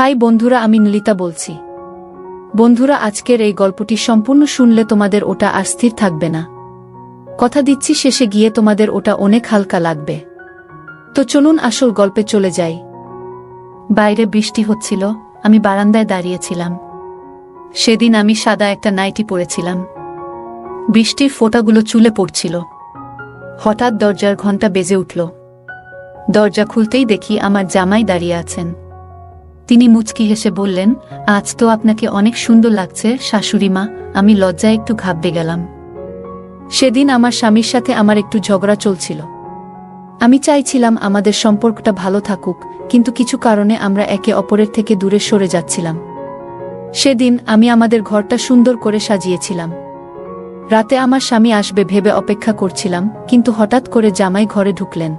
High বন্ধুরা, আমি নলিতা বলছি। বন্ধুরা, আজকের এই গল্পটি সম্পূর্ণ শুনলে তোমাদের ওটা আর স্থির থাকবে না। কথা দিচ্ছি, শেষে গিয়ে তোমাদের ওটা অনেক হালকা লাগবে। তো চলুন আসল গল্পে চলে যাই। বাইরে বৃষ্টি হচ্ছিল, আমি বারান্দায় দাঁড়িয়েছিলাম। সেদিন আমি সাদা একটা নাইটি পরেছিলাম। বৃষ্টির ফোঁটাগুলো চুলে পড়ছিল। হঠাৎ দরজার ঘণ্টা বেজে উঠল। দরজা খুলতেই দেখি আমার জামাই দাঁড়িয়ে আছেন। তিনি মুচকি হেসে বললেন, আজ তো আপনাকে অনেক সুন্দর লাগছে শাশুড়িমা। আমি লজ্জায় একটু ঘাবড়ে গেলাম। সেদিন আমার স্বামীর সাথে আমার একটু ঝগড়া চলছিল। আমি চাইছিলাম আমাদের সম্পর্কটা ভালো থাকুক, কিন্তু কিছু কারণে আমরা একে অপরের থেকে দূরে সরে যাচ্ছিলাম। সেদিন আমি আমাদের ঘরটা সুন্দর করে সাজিয়েছিলাম। রাতে আমার স্বামী আসবে ভেবে অপেক্ষা করছিলাম, কিন্তু হঠাৎ করে জামাই ঘরে ঢুকলেন।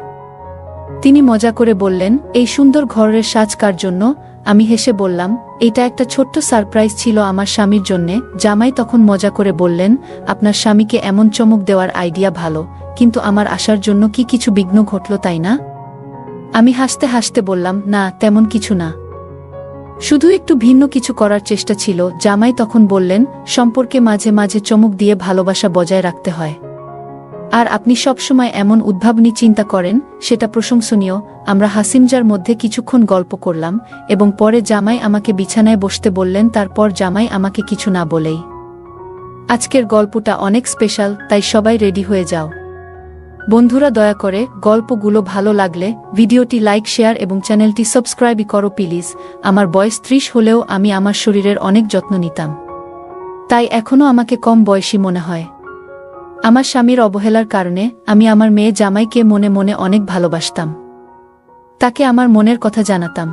তিনি মজা করে বললেন, এই সুন্দর ঘরের সাজ কার জন্য? আমি হেসে বললাম, এটা একটা ছোট্ট সারপ্রাইজ ছিল আমার স্বামীর জন্যে। জামাই তখন মজা করে বললেন, আপনার স্বামীকে এমন চমক দেওয়ার আইডিয়া ভালো, কিন্তু আমার আসার জন্য কি কিছু বিঘ্ন ঘটল, তাই না? আমি হাসতে হাসতে বললাম, না, তেমন কিছু না, শুধু একটু ভিন্ন কিছু করার চেষ্টা ছিল। জামাই তখন বললেন, সম্পর্কে মাঝে মাঝে চমক দিয়ে ভালোবাসা বজায় রাখতে হয়। আর আপনি সবসময় এমন উদ্ভাবনী চিন্তা করেন, সেটা প্রশংসনীয়। আমরা হাসিমজার মধ্যে কিছুক্ষণ গল্প করলাম এবং পরে জামাই আমাকে বিছানায় বসতে বললেন। তারপর জামাই আমাকে কিছু না বলেই, আজকের গল্পটা অনেক স্পেশাল, তাই সবাই রেডি হয়ে যাও। বন্ধুরা, দয়া করে গল্পগুলো ভালো লাগলে ভিডিওটি লাইক, শেয়ার এবং চ্যানেলটি সাবস্ক্রাইব করো প্লিজ। আমার বয়স 30 হলেও আমি আমার শরীরের অনেক যত্ন নিতাম, তাই এখনও আমাকে কম বয়সী মনে হয়। আমার স্বামীর অবহেলার কারণে আমি আমার মেয়ে জামাইকে মনে মনে অনেক ভালোবাসতাম। তাকে আমার মনের কথা জানাতাম।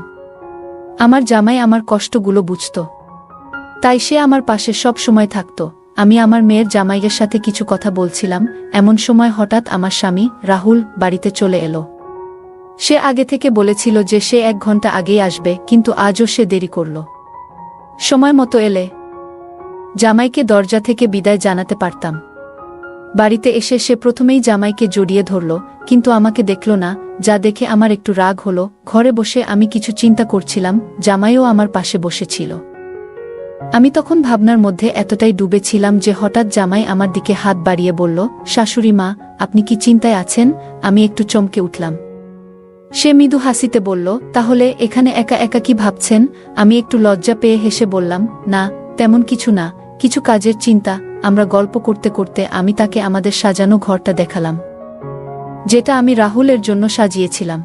আমার জামাই আমার কষ্টগুলো বুঝত, তাই সে আমার পাশে সব সময় থাকত। আমি আমার মেয়ের জামাইয়ের সাথে কিছু কথা বলছিলাম, এমন সময় হঠাৎ আমার স্বামী রাহুল বাড়িতে চলে এলো। সে আগে থেকে বলেছিল যে সে 1 ঘন্টা আগেই আসবে, কিন্তু আজও সে দেরি করল। সময় মতো এলে জামাইকে দরজা থেকে বিদায় জানাতে পারতাম। বাড়িতে এসে সে প্রথমেই জামাইকে জড়িয়ে ধরল, কিন্তু আমাকে দেখল না, যা দেখে আমার একটু রাগ হলো। ঘরে বসে আমি কিছু চিন্তা করছিলাম, জামাইও আমার পাশে বসেছিল। আমি তখন ভাবনার মধ্যে এতটাই ডুবেছিলাম যে হঠাৎ জামাই আমার দিকে হাত বাড়িয়ে বলল, শাশুড়ি মা, আপনি কি চিন্তায় আছেন? আমি একটু চমকে উঠলাম। সে মৃদু হাসিতে বলল, তাহলে এখানে একা একা কি ভাবছেন? আমি একটু লজ্জা পেয়ে হেসে বললাম, না, তেমন কিছু না, কিছু কাজের চিন্তা। আমরা গল্প করতে করতে আমি তাকে আমাদের সাজানো ঘরটা দেখালাম, যেটা আমি রাহুলের জন্য সাজিয়েছিলাম।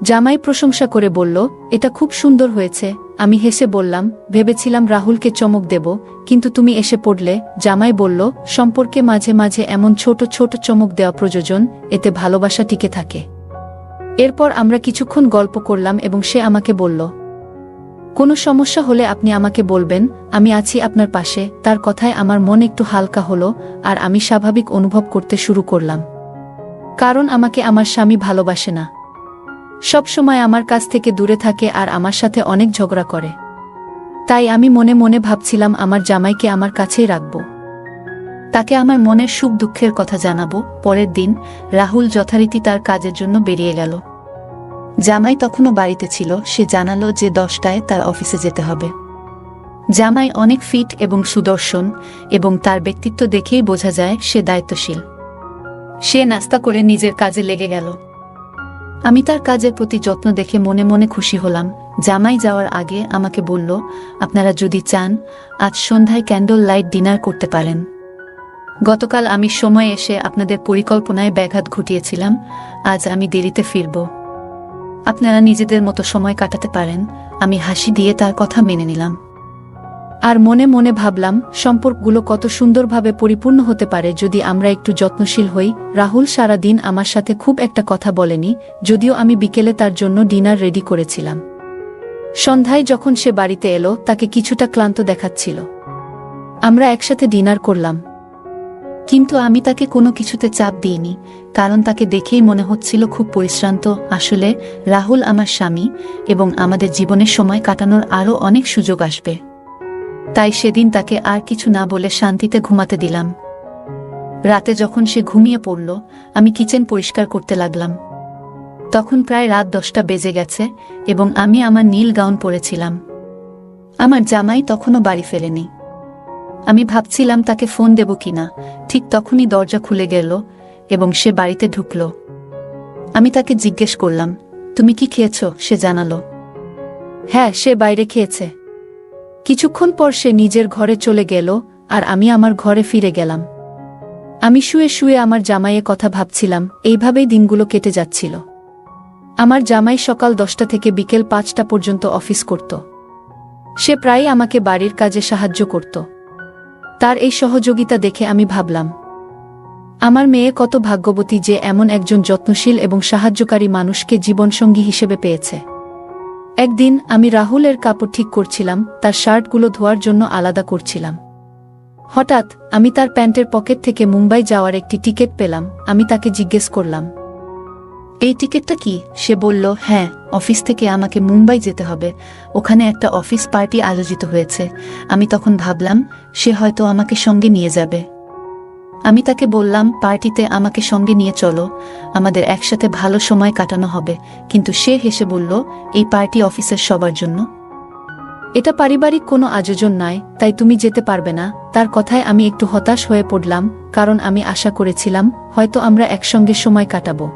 জামাই প্রশংসা করে বলল, এটা খুব সুন্দর হয়েছে। আমি হেসে বললাম, ভেবেছিলাম রাহুলকে চমক দেব, কিন্তু তুমি এসে পড়লে। জামাই বলল, সম্পর্কে মাঝে মাঝে এমন ছোট ছোট চমক দেওয়া প্রয়োজন, এতে ভালোবাসা টিকে থাকে। এরপর আমরা কিছুক্ষণ গল্প করলাম এবং সে আমাকে বলল, কোনো সমস্যা হলে আপনি আমাকে বলবেন, আমি আছি আপনার পাশে। তার কথায় আমার মন একটু হালকা হলো আর আমি স্বাভাবিক অনুভব করতে শুরু করলাম। কারণ আমাকে আমার স্বামী ভালোবাসে না, সব সময় আমার কাছ থেকে দূরে থাকে আর আমার সাথে অনেক ঝগড়া করে। তাই আমি মনে মনে ভাবছিলাম আমার জামাইকে আমার কাছেই রাখব, তাকে আমার মনের সুখ দুঃখের কথা জানাবো। পরের দিন রাহুল যথারীতি তার কাজের জন্য বেরিয়ে গেল। জামাই তখনও বাড়িতে ছিল। সে জানালো যে 10টায় তার অফিসে যেতে হবে। জামাই অনেক ফিট এবং সুদর্শন, এবং তার ব্যক্তিত্ব দেখেই বোঝা যায় সে দায়িত্বশীল। সে নাস্তা করে নিজের কাজে লেগে গেল। আমি তার কাজের প্রতি যত্ন দেখে মনে মনে খুশি হলাম। জামাই যাওয়ার আগে আমাকে বলল, আপনারা যদি চান আজ সন্ধ্যায় ক্যান্ডল লাইট ডিনার করতে পারেন। গতকাল আমি সময় এসে আপনাদের পরিকল্পনায় ব্যাঘাত ঘটিয়েছিলাম। আজ আমি দেরিতে ফিরব, আপনারা নিজেদের মতো সময় কাটাতে পারেন। আমি হাসি দিয়ে তার কথা মেনে নিলাম, আর মনে মনে ভাবলাম সম্পর্কগুলো কত সুন্দরভাবে পরিপূর্ণ হতে পারে যদি আমরা একটু যত্নশীল হই। রাহুল সারা দিন আমার সাথে খুব একটা কথা বলেনি, যদিও আমি বিকেলে তার জন্য ডিনার রেডি করেছিলাম। সন্ধ্যায় যখন সে বাড়িতে এলো, তাকে কিছুটা ক্লান্ত দেখাচ্ছিল। আমরা একসাথে ডিনার করলাম, কিন্তু আমি তাকে কোনো কিছুতে চাপ দিইনি, কারণ তাকে দেখেই মনে হচ্ছিল খুব পরিশ্রান্ত। আসলে রাহুল আমার স্বামী, এবং আমাদের জীবনে সময় কাটানোর আরও অনেক সুযোগ আসবে। তাই সেদিন তাকে আর কিছু না বলে শান্তিতে ঘুমাতে দিলাম। রাতে যখন সে ঘুমিয়ে পড়ল, আমি কিচেন পরিষ্কার করতে লাগলাম। তখন প্রায় রাত 10টা বেজে গেছে এবং আমি আমার নীল গাউন পরেছিলাম। আমার জামাই তখনও বাড়ি ফেরেনি। আমি ভাবছিলাম তাকে ফোন দেব কিনা, ঠিক তখনই দরজা খুলে গেল এবং সে বাড়িতে ঢুকল। আমি তাকে জিজ্ঞেস করলাম, তুমি কি খেয়েছ? সে জানালো, হ্যাঁ, সে বাইরে খেয়েছে। কিছুক্ষণ পর সে নিজের ঘরে চলে গেল আর আমি আমার ঘরে ফিরে গেলাম। আমি শুয়ে শুয়ে আমার জামাইয়ের কথা ভাবছিলাম। এইভাবেই দিনগুলো কেটে যাচ্ছিল। আমার জামাই সকাল 10টা থেকে বিকেল 5টা পর্যন্ত অফিস করত। সে প্রায়ই আমাকে বাড়ির কাজে সাহায্য করত। তার এই সহযোগিতা দেখে আমি ভাবলাম, আমার মেয়ে কত ভাগ্যবতী যে এমন একজন যত্নশীল এবং সাহায্যকারী মানুষকে জীবনসঙ্গী হিসেবে পেয়েছে। একদিন আমি রাহুলের কাপড় ঠিক করছিলাম, তার শার্টগুলো ধোয়ার জন্য আলাদা করছিলাম। হঠাৎ আমি তার প্যান্টের পকেট থেকে মুম্বাই যাওয়ার একটি টিকিট পেলাম। আমি তাকে জিজ্ঞেস করলাম, এই টিকিটটা কি? সে বলল, হ্যাঁ, অফিস থেকে আমাকে মুম্বাই যেতে হবে, ওখানে একটা অফিস পার্টি আয়োজিত হয়েছে। আমি তখন ভাবলাম সে হয়তো আমাকে সঙ্গে নিয়ে যাবে। আমি তাকে বললাম, পার্টিতে আমাকে সঙ্গে নিয়ে চলো, আমাদের একসাথে ভালো সময় কাটানো হবে। কিন্তু সে হেসে বলল, এই পার্টি অফিসের সবার জন্য, এটা পারিবারিক কোনো আয়োজন নয়, তাই তুমি যেতে পারবে না। তার কথায় আমি একটু হতাশ হয়ে পড়লাম, কারণ আমি আশা করেছিলাম হয়তো আমরা একসঙ্গে সময় কাটাবো।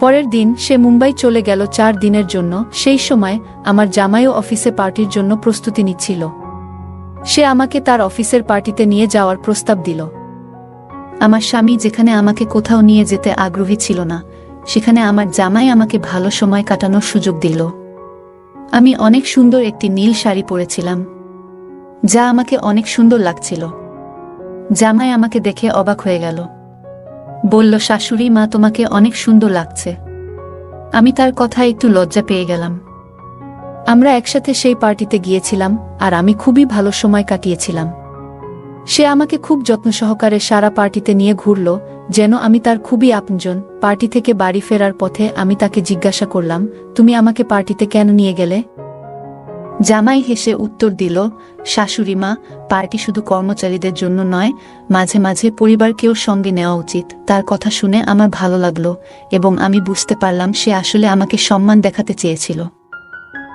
পরের দিন সে মুম্বাই চলে গেল 4 দিনের জন্য। সেই সময় আমার জামাইও অফিসে পার্টির জন্য প্রস্তুতি নিচ্ছিল। সে আমাকে তার অফিসের পার্টিতে নিয়ে যাওয়ার প্রস্তাব দিল। আমার স্বামী যেখানে আমাকে কোথাও নিয়ে যেতে আগ্রহী ছিল না, সেখানে আমার জামাই আমাকে ভালো সময় কাটানোর সুযোগ দিল। আমি অনেক সুন্দর একটি নীল শাড়ি পরেছিলাম, যা আমাকে অনেক সুন্দর লাগছিল। জামাই আমাকে দেখে অবাক হয়ে গেল, বলল, শাশুড়ি মা, তোমাকে অনেক সুন্দর লাগছে। আমি তার কথায় একটু লজ্জা পেয়ে গেলাম। আমরা একসাথে সেই পার্টিতে গিয়েছিলাম আর আমি খুবই ভালো সময় কাটিয়েছিলাম। সে আমাকে খুব যত্ন সহকারে সারা পার্টিতে নিয়ে ঘুরল, যেন আমি তার খুবই আপনজন। পার্টি থেকে বাড়ি ফেরার পথে আমি তাকে জিজ্ঞাসা করলাম, তুমি আমাকে পার্টিতে কেন নিয়ে গেলে? জামাই হেসে উত্তর দিল, শাশুড়ি মা, পার্টি শুধু কর্মচারীদের জন্য নয়, মাঝে মাঝে পরিবারকেও সঙ্গে নেওয়া উচিত। তার কথা শুনে আমার ভালো লাগলো এবং আমি বুঝতে পারলাম সে আসলে আমাকে সম্মান দেখাতে চেয়েছিল।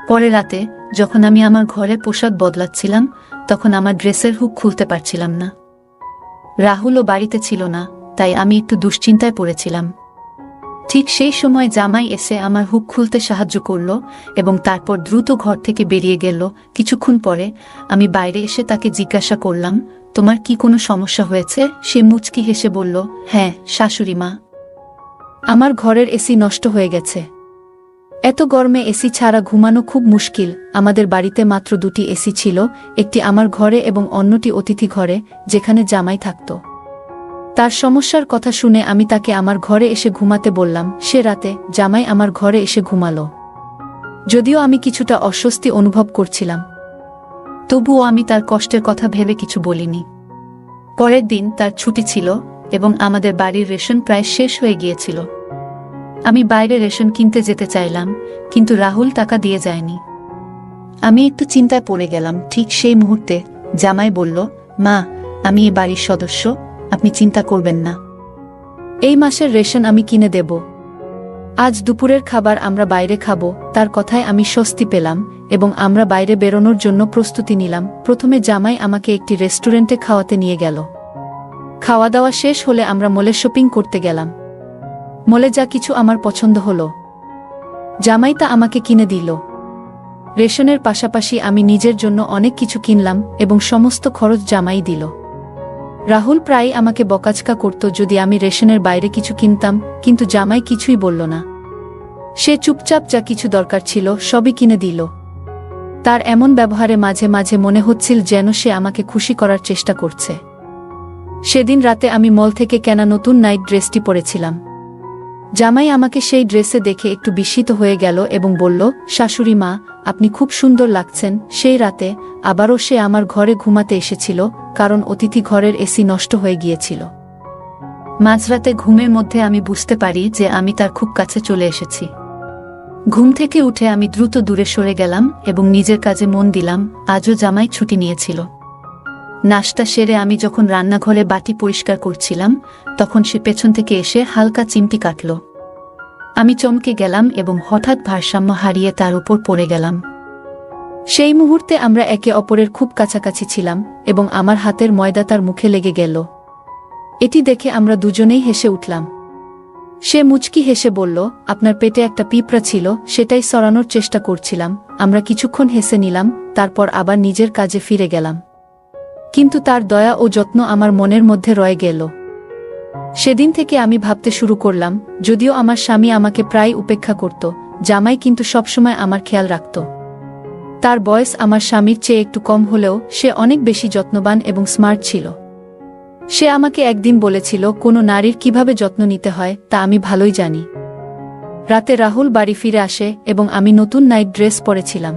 পরে রাতে যখন আমি আমার ঘরে পোশাক বদলাচ্ছিলাম, তখন আমার ড্রেসের হুক খুলতে পারছিলাম না। রাহুলও বাড়িতে ছিল না, তাই আমি একটু দুশ্চিন্তায় পড়েছিলাম। ঠিক সেই সময় জামাই এসে আমার হুক খুলতে সাহায্য করল এবং তারপর দ্রুত ঘর থেকে বেরিয়ে গেল। কিছুক্ষণ পরে আমি বাইরে এসে তাকে জিজ্ঞাসা করলাম, তোমার কি কোনো সমস্যা হয়েছে? সে মুচকি হেসে বলল, হ্যাঁ শাশুড়ি মা, আমার ঘরের এসি নষ্ট হয়ে গেছে। এত গরমে এসি ছাড়া ঘুমানো খুব মুশকিল। আমাদের বাড়িতে মাত্র 2টি এসি ছিল, একটি আমার ঘরে এবং অন্যটি অতিথি ঘরে, যেখানে জামাই থাকত। তার সমস্যার কথা শুনে আমি তাকে আমার ঘরে এসে ঘুমাতে বললাম। সে রাতে জামাই আমার ঘরে এসে ঘুমালো। যদিও আমি কিছুটা অস্বস্তি অনুভব করছিলাম, তবুও আমি তার কষ্টের কথা ভেবে কিছু বলিনি। পরের দিন তার ছুটি ছিল এবং আমাদের বাড়ির রেশন প্রায় শেষ হয়ে গিয়েছিল। আমি বাইরে রেশন কিনতে যেতে চাইলাম, কিন্তু রাহুল টাকা দিয়ে যায়নি। আমি একটু চিন্তায় পড়ে গেলাম। ঠিক সেই মুহূর্তে জামাই বলল, মা, আমি এই বাড়ির সদস্য, আপনি চিন্তা করবেন না। এই মাসের রেশন আমি কিনে দেব। আজ দুপুরের খাবার আমরা বাইরে খাবো। তার কথায় আমি স্বস্তি পেলাম এবং আমরা বাইরে বেরোনোর জন্য প্রস্তুতি নিলাম। প্রথমে জামাই আমাকে একটি রেস্টুরেন্টে খাওয়াতে নিয়ে গেল। খাওয়া দাওয়া শেষ হলে আমরা মলে শপিং করতে গেলাম। মলে যা কিছু আমার পছন্দ হলো, জামাই তা আমাকে কিনে দিল। রেশনের পাশাপাশি আমি নিজের জন্য অনেক কিছু কিনলাম এবং সমস্ত খরচ জামাই দিল। রাহুল প্রায়ই আমাকে বকাঝকা করত যদি আমি রেশনের বাইরে কিছু কিনতাম, কিন্তু জামাই কিছুই বলল না। সে চুপচাপ যা কিছু দরকার ছিল সবই কিনে দিল। তার এমন ব্যবহারে মাঝে মাঝে মনে হচ্ছিল যেন সে আমাকে খুশি করার চেষ্টা করছে। সেদিন রাতে আমি মল থেকে কেনা নতুন নাইট ড্রেসটি পরেছিলাম। জামাই আমাকে সেই ড্রেসে দেখে একটু বিস্মিত হয়ে গেল এবং বলল, শাশুড়ি মা, আপনি খুব সুন্দর লাগছেন। সেই রাতে আবারও সে আমার ঘরে ঘুমাতে এসেছিল, কারণ অতিথি ঘরের এসি নষ্ট হয়ে গিয়েছিল। মাঝরাতে ঘুমের মধ্যে আমি বুঝতে পারি যে আমি তার খুব কাছে চলে এসেছি। ঘুম থেকে উঠে আমি দ্রুত দূরে সরে গেলাম এবং নিজের কাজে মন দিলাম। আজও জামাই ছুটি নিয়েছিল। নাশতা সেরে আমি যখন রান্নাঘরে বাটি পরিষ্কার করছিলাম, তখন সে পেছন থেকে এসে হালকা চিমটি কাটল। আমি চমকে গেলাম এবং হঠাৎ ভারসাম্য হারিয়ে তার উপর পড়ে গেলাম। সেই মুহূর্তে আমরা একে অপরের খুব কাছাকাছি ছিলাম এবং আমার হাতের ময়দা তার মুখে লেগে গেল। এটি দেখে আমরা দুজনেই হেসে উঠলাম। সে মুচকি হেসে বলল, আপনার পেটে একটা পিঁপড়া ছিল, সেটাই সরানোর চেষ্টা করছিলাম। আমরা কিছুক্ষণ হেসে নিলাম, তারপর আবার নিজের কাজে ফিরে গেলাম। কিন্তু তার দয়া ও যত্ন আমার মনের মধ্যে রয়ে গেল। সেদিন থেকে আমি ভাবতে শুরু করলাম, যদিও আমার স্বামী আমাকে প্রায় উপেক্ষা করত, জামাই কিন্তু সবসময় আমার খেয়াল রাখত। তার বয়স আমার স্বামীর চেয়ে একটু কম হলেও সে অনেক বেশি যত্নবান এবং স্মার্ট ছিল। সে আমাকে একদিন বলেছিল, কোনো নারীর কিভাবে যত্ন নিতে হয় তা আমি ভালোই জানি। রাতে রাহুল বাড়ি ফিরে আসে এবং আমি নতুন নাইট ড্রেস পরেছিলাম।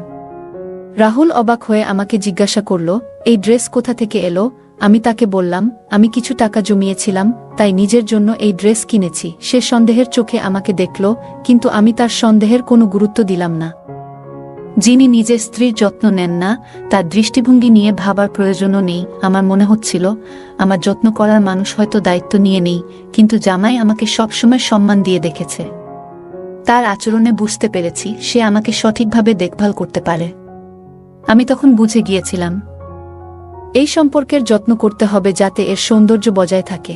রাহুল অবাক হয়ে আমাকে জিজ্ঞাসা করল, এই ড্রেস কোথা থেকে এলো? আমি তাকে বললাম, আমি কিছু টাকা জমিয়েছিলাম, তাই নিজের জন্য এই ড্রেস কিনেছি। সে সন্দেহের চোখে আমাকে দেখল, কিন্তু আমি তার সন্দেহের কোনো গুরুত্ব দিলাম না। যিনি নিজের স্ত্রীর যত্ন নেন না, তার দৃষ্টিভঙ্গি নিয়ে ভাবার প্রয়োজনও নেই। আমার মনে হচ্ছিল, আমার যত্ন করার মানুষ হয়তো দায়িত্ব নিয়ে নেই, কিন্তু জামাই আমাকে সবসময় সম্মান দিয়ে দেখেছে। তার আচরণে বুঝতে পেরেছি সে আমাকে সঠিকভাবে দেখভাল করতে পারে। আমি তখন বুঝে গিয়েছিলাম, এই সম্পর্কের যত্ন করতে হবে যাতে এর সৌন্দর্য বজায় থাকে।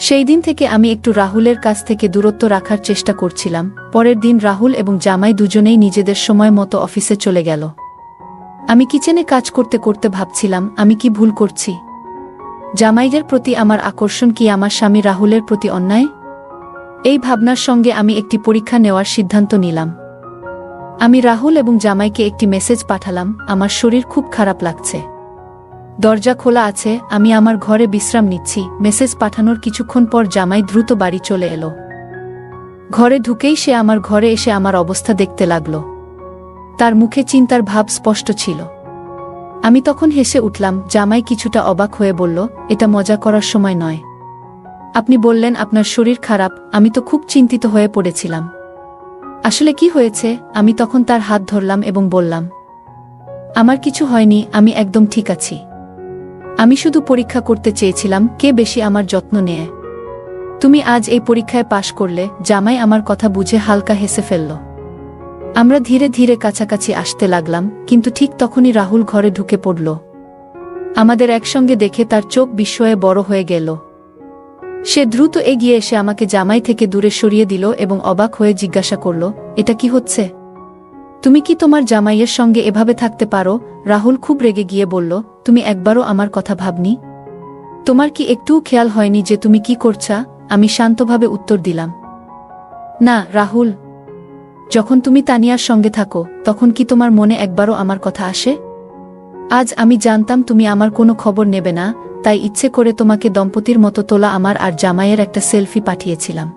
সেই দিন থেকে আমি একটু রাহুলের কাছ থেকে দূরত্ব রাখার চেষ্টা করছিলাম। পরের দিন রাহুল এবং জামাই দুজনেই নিজেদের সময় মতো অফিসে চলে গেল। আমি কিচেনে কাজ করতে করতে ভাবছিলাম, আমি কি ভুল করছি? জামাইদের প্রতি আমার আকর্ষণ কি আমার স্বামী রাহুলের প্রতি অন্যায়? এই ভাবনার সঙ্গে আমি একটি পরীক্ষা নেওয়ার সিদ্ধান্ত নিলাম। আমি রাহুল এবং জামাইকে একটি মেসেজ পাঠালাম, আমার শরীর খুব খারাপ লাগছে। দরজা খোলা আছে, আমি আমার ঘরে বিশ্রাম নিচ্ছি। মেসেজ পাঠানোর কিছুক্ষণ পর জামাই দ্রুত বাড়ি চলে এলো। ঘরে ঢুকেই সে আমার ঘরে এসে আমার অবস্থা দেখতে লাগল। তার মুখে চিন্তার ভাব স্পষ্ট ছিল। আমি তখন হেসে উঠলাম। জামাই কিছুটা অবাক হয়ে বলল, এটা মজা করার সময় নয়। আপনি বললেন আপনার শরীর খারাপ, আমি তো খুব চিন্তিত হয়ে পড়েছিলাম। আসলে কি হয়েছে? আমি তখন তার হাত ধরলাম এবং বললাম, আমার কিছু হয়নি, আমি একদম ঠিক আছি। আমি শুধু পরীক্ষা করতে চেয়েছিলাম কে বেশি আমার যত্ন নেয়। তুমি আজ এই পরীক্ষায় পাশ করলে। জামাই আমার কথা বুঝে হালকা হেসে ফেলল। আমরা ধীরে ধীরে কাছাকাছি আসতে লাগলাম, কিন্তু ঠিক তখনই রাহুল ঘরে ঢুকে পড়ল। আমাদের একসঙ্গে দেখে তার চোখ বিস্ময়ে বড় হয়ে গেল। সে দ্রুত এগিয়ে এসে আমাকে জামাই থেকে দূরে সরিয়ে দিল এবং অবাক হয়ে জিজ্ঞাসা করল, এটা কি হচ্ছে? তুমি কি তোমার জামাইয়ের সঙ্গে এভাবে থাকতে পারো? রাহুল খুব রেগে গিয়ে বলল, তুমি একবারও আমার কথা ভাবনি? তোমার কি একটুও খেয়াল হয়নি যে তুমি কি করছা? আমি শান্তভাবে উত্তর দিলাম, না রাহুল। যখন তুমি তানিয়ার সঙ্গে থাকো তখন কি তোমার মনে একবারও আমার কথা আসে? আজ আমি জানতাম তুমি আমার কোনো খবর নেবে না, তাই ইচ্ছে করে তোমাকে দম্পতির মতো তোলা আমার আর জামাইয়ের একটা সেলফি পাঠিয়েছিলাম।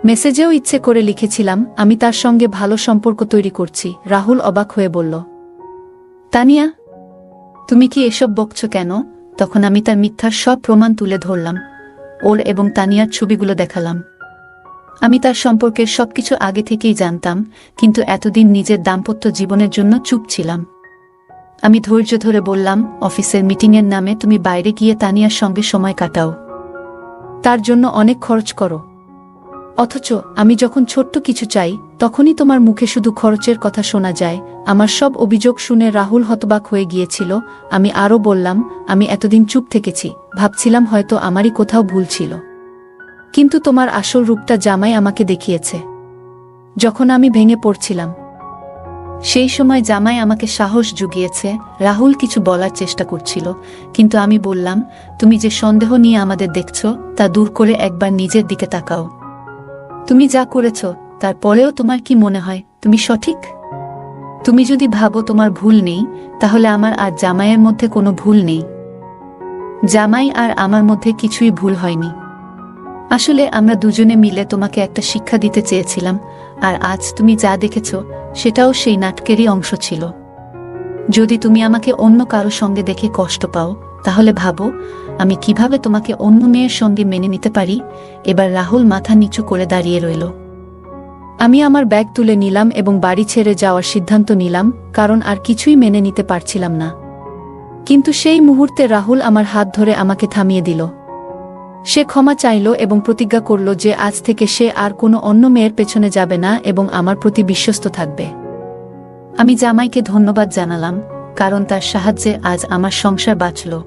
মেসেজেও ইচ্ছে করে লিখেছিলাম, আমি তার সঙ্গে ভালো সম্পর্ক তৈরি করছি। রাহুল অবাক হয়ে বলল, তানিয়া, তুমি কি এসব বকছো কেন? তখন আমি তার মিথ্যার সব প্রমাণ তুলে ধরলাম। ওর এবং তানিয়ার ছবিগুলো দেখালাম। আমি তার সম্পর্কের সবকিছু আগে থেকেই জানতাম, কিন্তু এতদিন নিজের দাম্পত্য জীবনের জন্য চুপ ছিলাম। আমি ধৈর্য ধরে বললাম, অফিসের মিটিংয়ের নামে তুমি বাইরে গিয়ে তানিয়ার সঙ্গে সময় কাটাও, তার জন্য অনেক খরচ করো। অথচ আমি যখন ছোট্ট কিছু চাই তখনই তোমার মুখে শুধু খরচের কথা শোনা যায়। আমার সব অভিযোগ শুনে রাহুল হতবাক হয়ে গিয়েছিল। আমি আরও বললাম, আমি এতদিন চুপ থেকেছি, ভাবছিলাম হয়তো আমারই কোথাও ভুল ছিল। কিন্তু তোমার আসল রূপটা জামাই আমাকে দেখিয়েছে। যখন আমি ভেঙে পড়ছিলাম, সেই সময় জামাই আমাকে সাহস জুগিয়েছে। রাহুল কিছু বলার চেষ্টা করছিল, কিন্তু আমি বললাম, তুমি যে সন্দেহ নিয়ে আমাদের দেখছো তা দূর করে একবার নিজের দিকে তাকাও। তুমি যা করেছ তারপরেও তোমার কি মনে হয় তুমি সঠিক? তুমি যদি ভাবো তোমার ভুল নেই, তাহলে আমার আর জামাইয়ের মধ্যে কোনো ভুল নেই। জামাই আর আমার মধ্যে কিছুই ভুল হয়নি। আসলে আমরা দুজনে মিলে তোমাকে একটা শিক্ষা দিতে চেয়েছিলাম, আর আজ তুমি যা দেখেছ সেটাও সেই নাটকেরই অংশ ছিল। যদি তুমি আমাকে অন্য কারো সঙ্গে দেখে কষ্ট পাও, তাহলে ভাবো আমি কিভাবে তোমাকে অন্য মেয়ের সঙ্গে মেনে নিতে পারি। এবার রাহুল মাথা নিচু করে দাঁড়িয়ে রইল। আমি আমার ব্যাগ তুলে নিলাম এবং বাড়ি ছেড়ে যাওয়ার সিদ্ধান্ত নিলাম, কারণ আর কিছুই মেনে নিতে পারছিলাম না। কিন্তু সেই মুহূর্তে রাহুল আমার হাত ধরে আমাকে থামিয়ে দিল। সে ক্ষমা চাইল এবং প্রতিজ্ঞা করল যে আজ থেকে সে আর কোনো অন্য মেয়ের পেছনে যাবে না এবং আমার প্রতি বিশ্বস্ত থাকবে। আমি জামাইকে ধন্যবাদ জানালাম, কারণ তার সাহায্যে আজ আমার সংসার বাঁচল।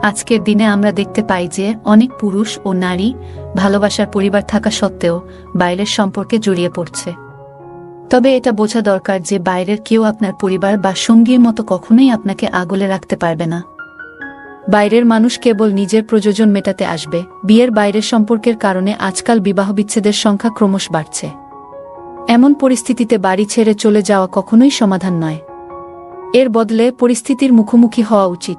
আজকের দিনে আমরা দেখতে পাই যে অনেক পুরুষ ও নারী ভালোবাসার পরিবার থাকা সত্ত্বেও বাইরের সম্পর্কে জড়িয়ে পড়ছে। তবে এটা বোঝা দরকার যে বাইরের কেউ আপনার পরিবার বা সঙ্গীর মতো কখনোই আপনাকে আগলে রাখতে পারবে না। বাইরের মানুষ কেবল নিজের প্রয়োজন মেটাতে আসবে। বিয়ের বাইরের সম্পর্কের কারণে আজকাল বিবাহবিচ্ছেদের সংখ্যা ক্রমশ বাড়ছে। এমন পরিস্থিতিতে বাড়ি ছেড়ে চলে যাওয়া কখনোই সমাধান নয়। এর বদলে পরিস্থিতির মুখোমুখি হওয়া উচিত।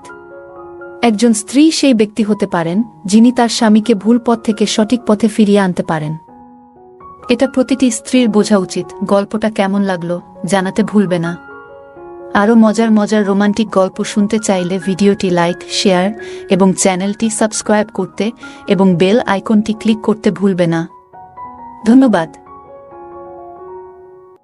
একজন স্ত্রী সেই ব্যক্তি হতে পারেন যিনি তার স্বামীকে ভুল পথ থেকে সঠিক পথে ফিরিয়ে আনতে পারেন। এটা প্রতিটি স্ত্রীর বোঝা উচিত। গল্পটা কেমন লাগলো জানাতে ভুলবে না। আরও মজার মজার রোমান্টিক গল্প শুনতে চাইলে ভিডিওটি লাইক, শেয়ার এবং চ্যানেলটি সাবস্ক্রাইব করতে এবং বেল আইকনটি ক্লিক করতে ভুলবে না। ধন্যবাদ।